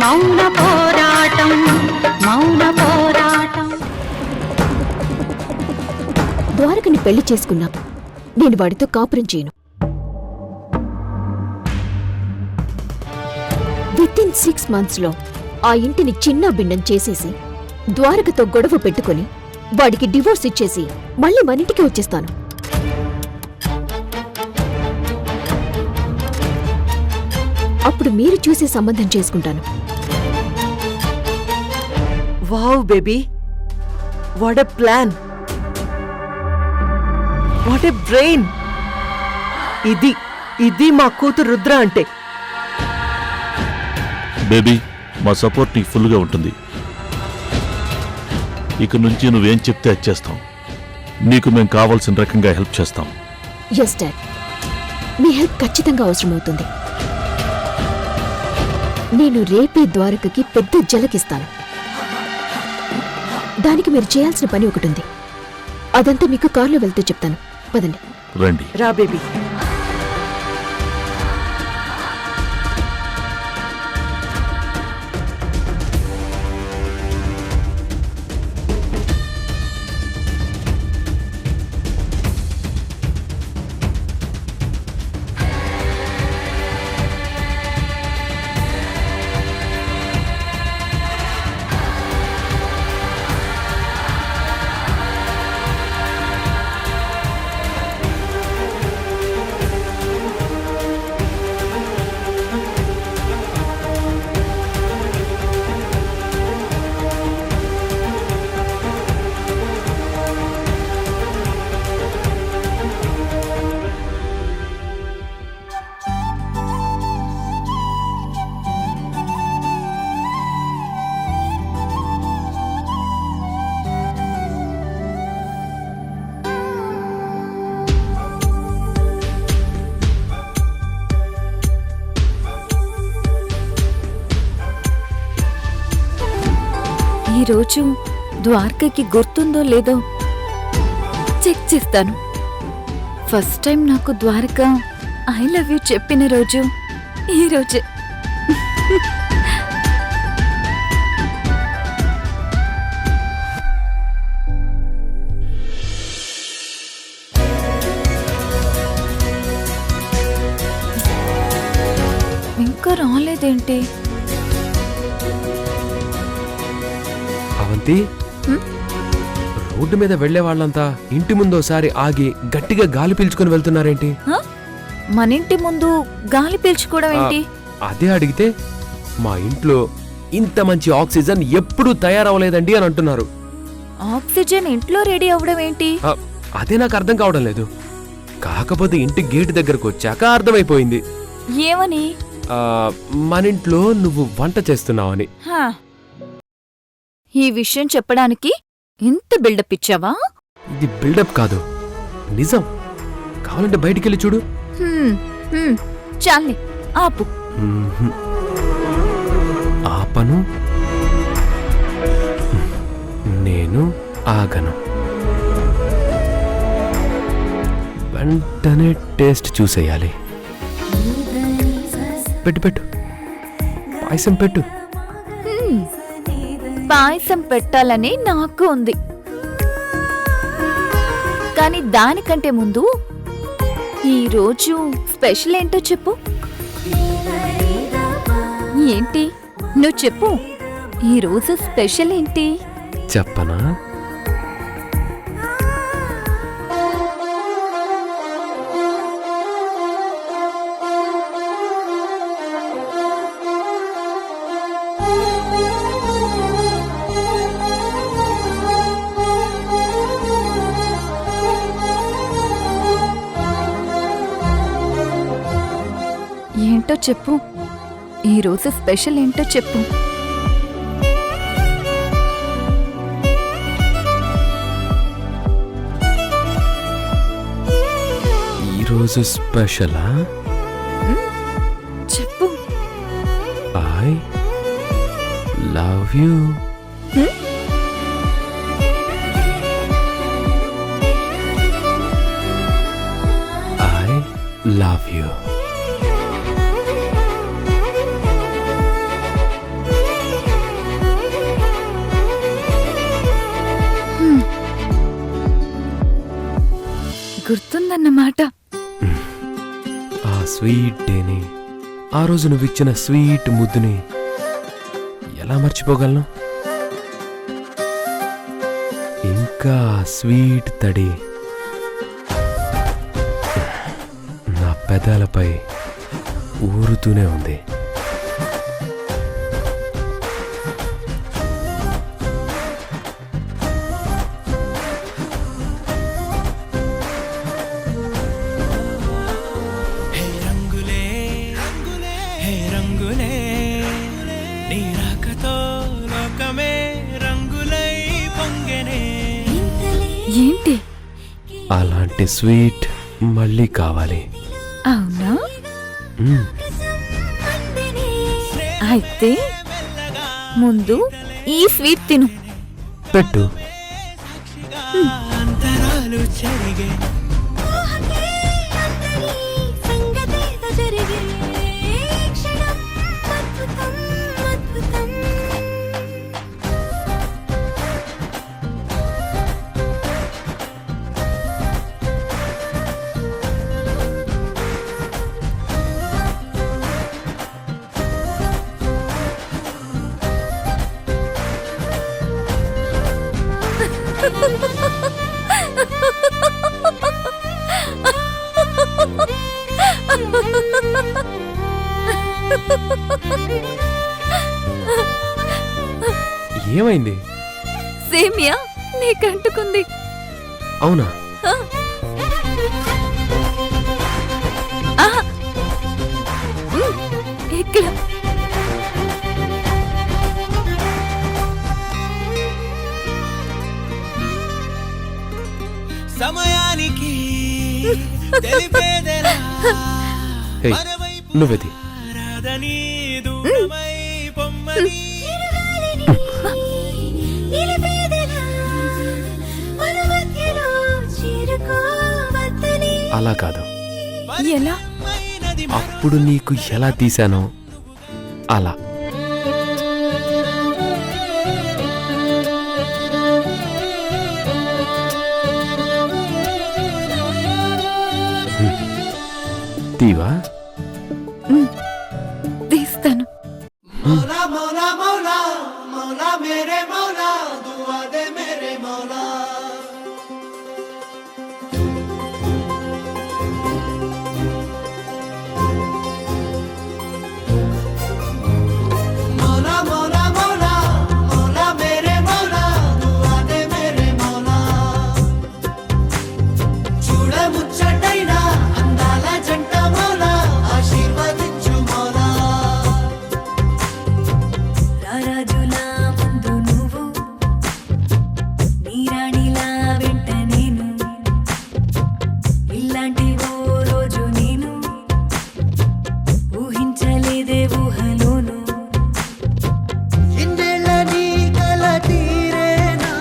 మౌన పోరాటం మౌన పోరాటం. ద్వారకని పెళ్లి చేసుకున్నా నేను వాడితో కాపురం చేయను. వితిన్ 6 months లో ఆ ఇంటిని చిన్నా భిన్నం చేసేసి ద్వారకతో గొడవ పెట్టుకుని వాడికి డివోర్స్ ఇచ్చేసి మళ్ళీ మన ఇంటికి వచ్చేస్తాను. అప్పుడు మీరు చూసే సంబంధం చేసుకుంటాను. Wow baby, what a plan, what a brain. ఇది మా కూతురు రుద్ర అంటే. బేబీ, మా సపోర్ట్ నీకు ఫుల్గా ఉంటుంది. ఇక నుంచి నువ్వేం చెప్తే అది చేస్తాం. నీకు మేము కావాల్సిన రకంగా హెల్ప్ చేస్తాం. ఎస్ డాడ్, మీ హెల్ప్ ఖచ్చితంగా అవసరమవుతుంది. నేను రేపే ద్వారకకి పెద్ద జలకిస్తాను. దానికి మీరు చేయాల్సిన పని ఒకటి ఉంది. అదంతా మీకు కారులో వెళ్తూ చెప్తాను. పదండి. రండి. రా బేబీ. ఈరోజు ద్వారకకి గుర్తుందో లేదో చెక్ చేస్తాను. ఫస్ట్ టైం నాకు ద్వారక ఐ లవ్ యూ చెప్పిన రోజు ఈరోజే. ఇంకా రాలేదేంటి? అవంతి, రోడ్డు మీద వెళ్లే వాళ్ళంతా ఇంటి ముందోసారి ఆగి గట్టిగా గాలి పీల్చుకుని వెళ్తున్నారేంటి? మన ఇంటి ముందు గాలి పీల్చుకోవడం ఏంటి? అదే అడిగితే మా ఇంట్లో ఇంత మంచి ఆక్సిజన్ ఎప్పుడూ తయారవలేదండి అని అంటున్నారు. ఆక్సిజన్ ఇంట్లో రెడీ అవ్వడం ఏంటి? అదే నాకు అర్థం కావడం లేదు. కాకపోతే ఇంటి గేటు దగ్గరకు వచ్చాక అర్థమైపోయింది. ఏమని? మన ఇంట్లో నువ్వు వంట చేస్తున్నావని. ఈ విషయం చెప్పడానికి ఇంత బిల్డప్ ఇచ్చావా? ఇది బిల్డప్ కాదు, నిజం. కావాలంటే బయటికెళ్ళి చూడు. చాలే, ఆపు. ఆపను, నేను ఆగను. వెంటనే టేస్ట్ చూసేయాలి. పెట్టు పెట్టు, పాయసం పెట్టు. పాయసం పెట్టాలని నాకు ఉంది, కానీ దానికంటే ముందు ఈరోజు స్పెషల్ ఏంటో చెప్పు. ఏంటి? నువ్వు చెప్పు. ఈరోజు స్పెషల్ ఏంటి? చెప్పనా? ఏంటో చెప్పు. ఈరోజు స్పెషల్ ఏంటో చెప్పు. ఈరోజు స్పెషలా? చెప్పు. I love you. I love you. గుర్తుందన్నమాట. ఆ స్వీట్ డేని, ఆ రోజు నువ్విచ్చిన స్వీట్ ముద్దుని ఎలా మర్చిపోగలను? ఇంకా స్వీట్ తడి నా పెదాలపై ఊరుతూనే ఉంది. ఏంటి? అలాంటి స్వీట్ మళ్ళీ కావాలి. అవునా? మ్మ్. అయితే ముందు ఈ స్వీట్ తిను. పెట్టు. ఏమైంది? సేమియా నీకంటుకుంది. అవునా? ఆహా. ఇక్కడ సమయానికి తెలిపేదెలా హే, నువ్వెది. రాదని దూరమై పొమ్మని అలా కాదు. ఎలా? అప్పుడు నీకు ఎలా తీశానో అలా. తీవా? తీస్తాను. మౌలా మౌలా మౌలా మౌలా మేరే మౌలా దుआ दे मेरे मौला मौला मौला मौला मौला मेरे मौला दुआ दे मेरे मौला చూడ ముచ్చటైనా అందాల జంట మౌలా ఆశీర్వదించు మౌలా రారాజులా ముందు నువ్వు, నీరాణిలా వెంట నేను, ఇలాంటి ఓ రోజు నేను ఊహించలేదే ఊహలోను. ఇన్నేళ్ళ నీ కల తీరేనా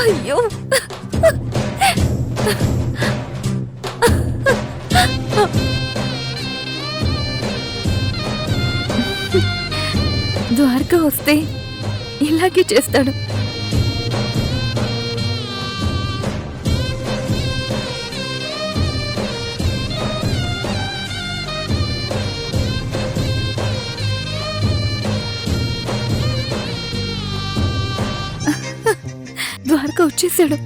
అయ్యో, ద్వారక వస్తే ఇలాగే చేస్తాడు. ద్వారక వచ్చేసాడు.